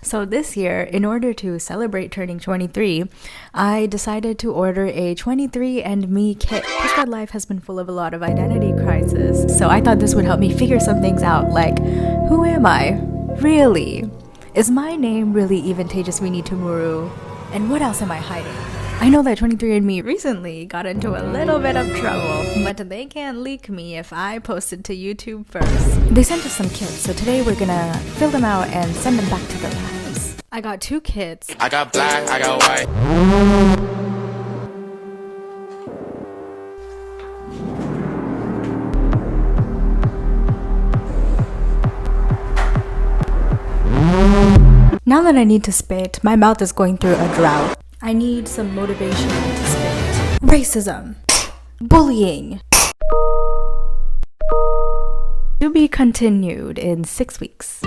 So this year, in order to celebrate turning 23, I decided to order a 23andMe kit. Postgrad life has been full of a lot of identity crisis, so I thought this would help me figure some things out, like, who am I? Really? Is my name really even Tejaswini Tumuru? And what else am I hiding? I know that 23andMe recently got into a little bit of trouble, but they can't leak me if I post it to YouTube first. They sent us some kits, so today we're gonna fill them out and send them back to the labs. I got 2 kits. I got black, I got white. Now that I need to spit, my mouth is going through a drought. I need some motivation to spit. Racism. Bullying. To be continued in 6 weeks.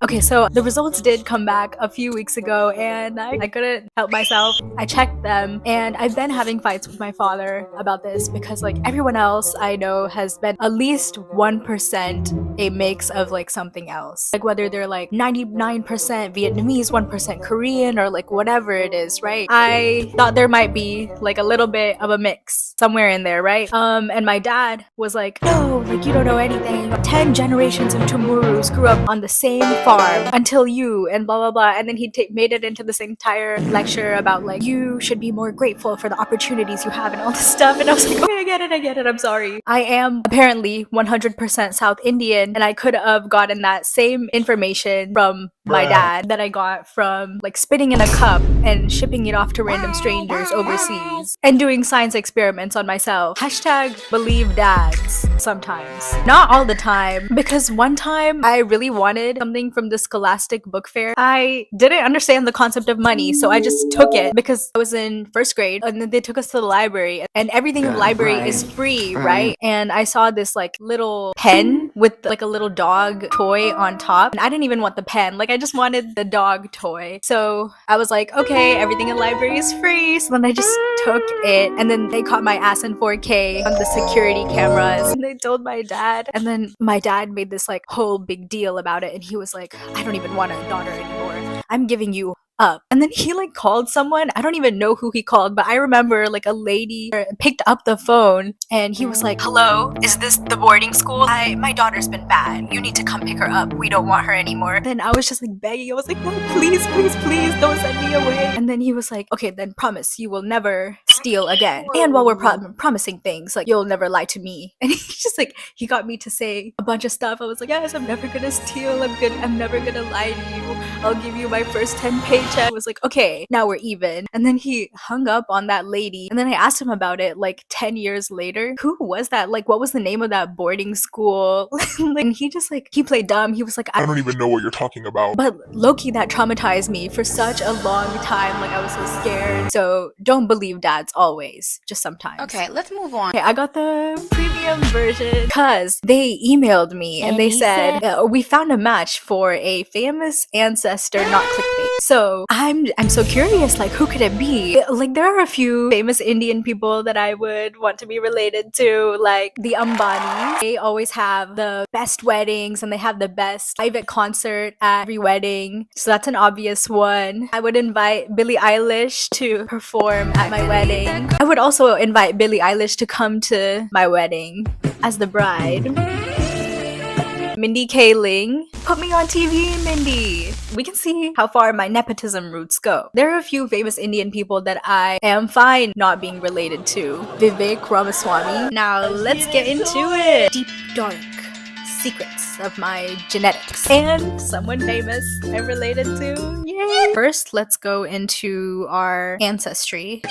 Okay, so the results did come back a few weeks ago and I couldn't help myself. I checked them and I've been having fights with my father about this because like everyone else I know has been at least 1% a mix of like something else. Like whether they're like 99% Vietnamese, 1% Korean, or like whatever it is, right? I thought there might be like a little bit of a mix somewhere in there, right? And my dad was like, no, like you don't know anything. 10 generations of Tumurus grew up on the same farm until you and blah blah blah, and then he made it into this entire lecture about like you should be more grateful for the opportunities you have and all this stuff, and I was like, okay, I get it, I'm sorry. I am apparently 100% South Indian, and I could have gotten that same information from my dad that I got from like spitting in a cup and shipping it off to random strangers overseas and doing science experiments on myself. Hashtag believe dads sometimes. Not all the time, because one time I really wanted something from the Scholastic book fair. I didn't understand the concept of money, so I just took it because I was in 1st grade, and then they took us to the library, and everything in the library is free, right? And I saw this like little pen with like a little dog toy on top, and I didn't even want the pen, like I just wanted the dog toy. So I was like, okay, everything in the library is free. So then I just took it, and then they caught my ass in 4K on the security cameras, and they told my dad, and then my dad made this like whole big deal about it, and he was like, I don't even want a daughter anymore, I'm giving you up. And then he like called someone, I don't even know who he called, but I remember like a lady picked up the phone and he was like, hello, is this the boarding school? My daughter's been bad, you need to come pick her up, we don't want her anymore. Then I was just like begging, I was like, no, please don't send me away. And then he was like, okay, then promise you will never steal again, and while we're promising things, like you'll never lie to me. And he's just like, he got me to say a bunch of stuff. I was like, yes, I'm never gonna steal, I'm never gonna lie to you, I'll give you my first 10 paycheck. I was like, okay, now we're even. And then he hung up on that lady, and then I asked him about it like 10 years later. Who was that? Like, what was the name of that boarding school? And he just like, he played dumb. He was like, I don't even know what you're talking about. But low-key, that traumatized me for such a long time. Like, I was so scared. So don't believe dads always, just sometimes. Okay, let's move on. Okay, I got the premium version because they emailed me and they said, we found a match for a famous ancestor, not clickbait. So I'm so curious, like who could it be? Like there are a few famous Indian people that I would want to be related to, like the Ambanis. They always have the best weddings and they have the best private concert at every wedding. So that's an obvious one. I would invite Billie Eilish to perform at my wedding. I would also invite Billie Eilish to come to my wedding as the bride. Mindy Kaling. Put me on TV, Mindy. We can see how far my nepotism roots go. There are a few famous Indian people that I am fine not being related to. Vivek Ramaswamy. Now let's get into it. Deep, dark secrets of my genetics. And someone famous I'm related to. Yay! First, let's go into our ancestry.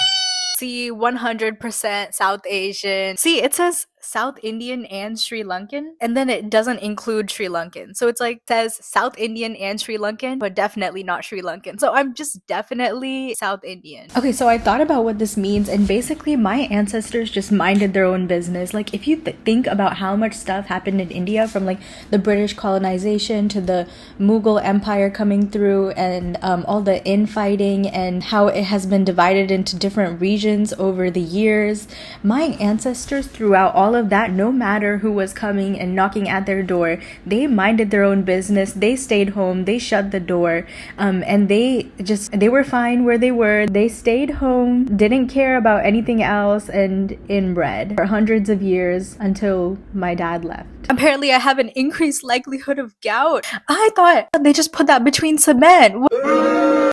See, 100% South Asian. See, it says South Indian and Sri Lankan, and then it doesn't include Sri Lankan. So it's like says South Indian and Sri Lankan, but definitely not Sri Lankan. So I'm just definitely South Indian. Okay, so I thought about what this means, and basically my ancestors just minded their own business. Like if you think about how much stuff happened in India, from like the British colonization to the Mughal Empire coming through, and all the infighting and how it has been divided into different regions over the years, my ancestors throughout all all of that, no matter who was coming and knocking at their door, they minded their own business. They stayed home. They shut the door. And they were fine where they were. They stayed home, didn't care about anything else, and inbred for hundreds of years until my dad left. Apparently, I have an increased likelihood of gout. I thought they just put that between cement.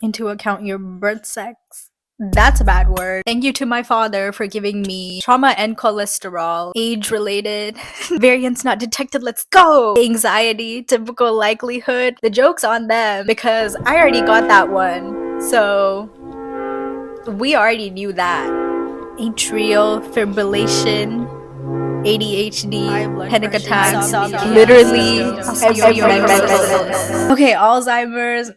Into account your birth sex. That's a bad word. Thank you to my father for giving me trauma and cholesterol, age-related, variants not detected, let's go! Anxiety, typical likelihood. The joke's on them because I already got that one. So, we already knew that. Atrial fibrillation, ADHD, panic attacks, literally every mental. Okay, Alzheimer's,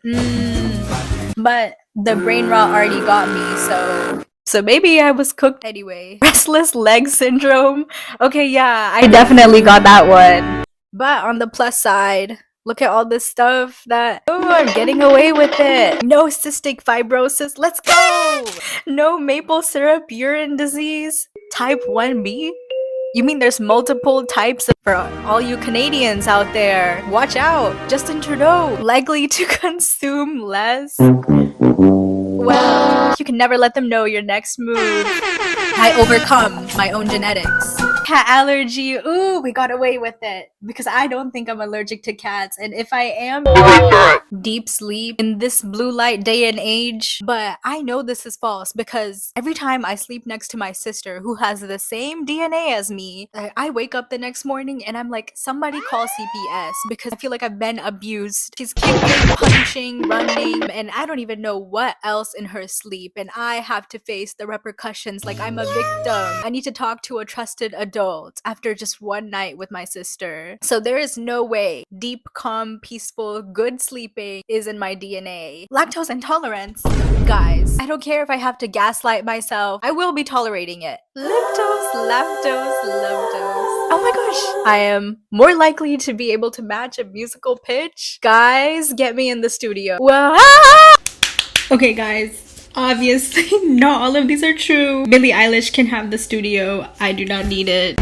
but the brain rot already got me, so maybe I was cooked anyway. Restless leg syndrome. Okay, yeah, I definitely got that one. But on the plus side, look at all this stuff that, oh, I'm getting away with it. No cystic fibrosis, let's go! No maple syrup urine disease. Type 1B? You mean there's multiple types for all you Canadians out there? Watch out! Justin Trudeau, likely to consume less? Well, you can never let them know your next move. I overcome my own genetics. Cat allergy, ooh, we got away with it. Because I don't think I'm allergic to cats, and if I am, deep sleep in this blue light day and age. But I know this is false because every time I sleep next to my sister who has the same DNA as me, I wake up the next morning and I'm like, somebody call CPS because I feel like I've been abused. She's kicking, punching, running, and I don't even know what else in her sleep, and I have to face the repercussions like I'm a victim. I need to talk to a trusted adult after just one night with my sister. So there is no way deep, calm, peaceful, good sleeping is in my DNA. Lactose intolerance. Guys, I don't care if I have to gaslight myself. I will be tolerating it. Lactose, lactose, lactose. Oh my gosh. I am more likely to be able to match a musical pitch. Guys, get me in the studio. Well, okay, guys. Obviously, not all of these are true. Billie Eilish can have the studio. I do not need it.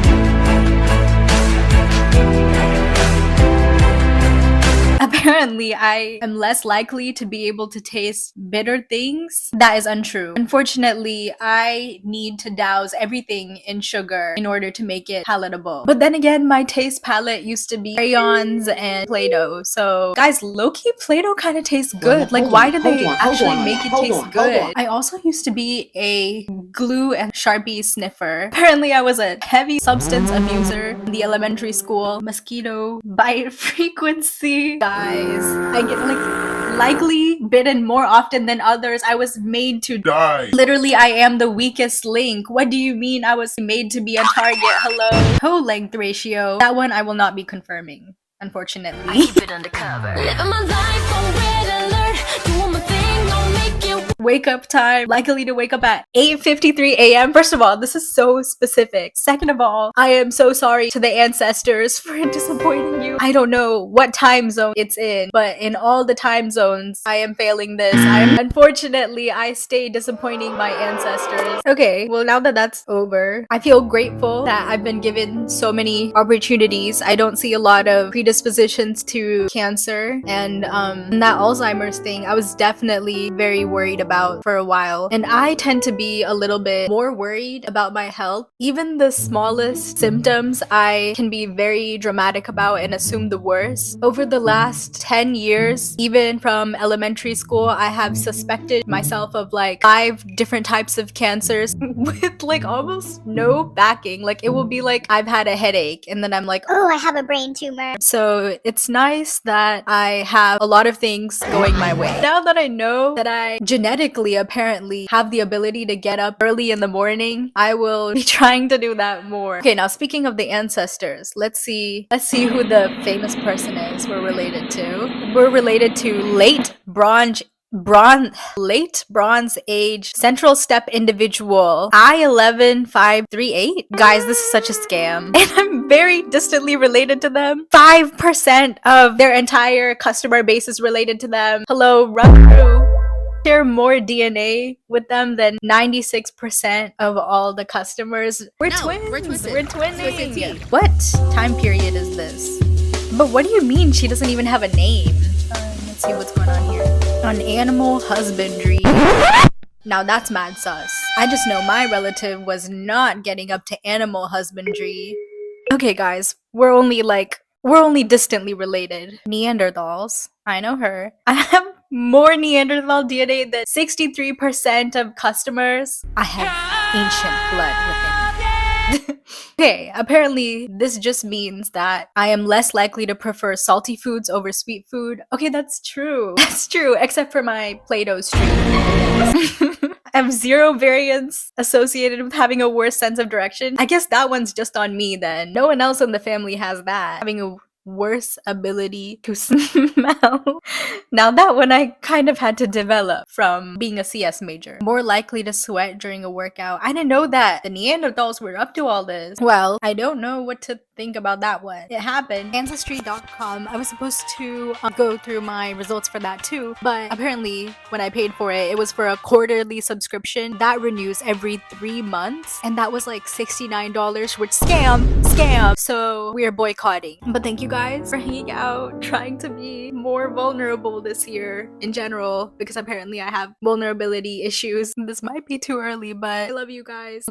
Apparently, I am less likely to be able to taste bitter things. That is untrue. Unfortunately, I need to douse everything in sugar in order to make it palatable. But then again, my taste palette used to be crayons and Play-Doh. So, guys, low-key Play-Doh kind of tastes good. Like, why did they actually make it taste good? I also used to be a glue and Sharpie sniffer. Apparently, I was a heavy substance abuser in the elementary school. Mosquito bite frequency. Guys, I get likely bitten more often than others. I was made to die. Literally, I am the weakest link. What do you mean I was made to be a target? Hello? Toe-length ratio. That one I will not be confirming, unfortunately. I keep it undercover. Living my life on red alert. Doing my thing, I'll make it. Wake up time, likely to wake up at 8:53 a.m. First of all, this is so specific. Second of all, I am so sorry to the ancestors for disappointing you. I don't know what time zone it's in, but in all the time zones, I am failing this. Unfortunately, I stay disappointing my ancestors. Okay, well, now that that's over, I feel grateful that I've been given so many opportunities. I don't see a lot of predispositions to cancer, and that Alzheimer's thing, I was definitely very worried about for a while, and I tend to be a little bit more worried about my health. Even the smallest symptoms I can be very dramatic about and assume the worst. Over the last 10 years, even from elementary school, I have suspected myself of like 5 different types of cancers with like almost no backing. Like it will be like I've had a headache and then I'm like, oh, I have a brain tumor. So it's nice that I have a lot of things going my way. Now that I know that I genetically apparently have the ability to get up early in the morning, I will be trying to do that more. Okay, now speaking of the ancestors, let's see who the famous person is we're related to. We're related to late Bronze Age Central Step individual I11538. Guys, this is such a scam. And I'm very distantly related to them. 5% of their entire customer base is related to them. Hello, run through. share more DNA with them than 96% of all the customers. We're twins. We're twinning. What time period is this? But what do you mean she doesn't even have a name? Let's see what's going on here. On animal husbandry. Now that's mad sus. I just know my relative was not getting up to animal husbandry. Okay guys, we're only distantly related. Neanderthals. I know her. I have more Neanderthal DNA than 63% of customers. I have ancient blood within me. Okay, apparently this just means that I am less likely to prefer salty foods over sweet food. Okay, that's true. That's true, except for my Play-Doh streak. I have zero variance associated with having a worse sense of direction. I guess that one's just on me then. No one else in the family has that. Having a worse ability to smell. Now that one I kind of had to develop from being a CS major. More likely to sweat during a workout. I didn't know that the Neanderthals were up to all this. Well, I don't know what to think about that one. It happened. Ancestry.com. I was supposed to go through my results for that too, but apparently when I paid for it, it was for a quarterly subscription that renews every 3 months, and that was like $69, which scam. So we are boycotting. But thank you guys for hanging out, trying to be more vulnerable this year in general, because apparently I have vulnerability issues. This might be too early, but I love you guys.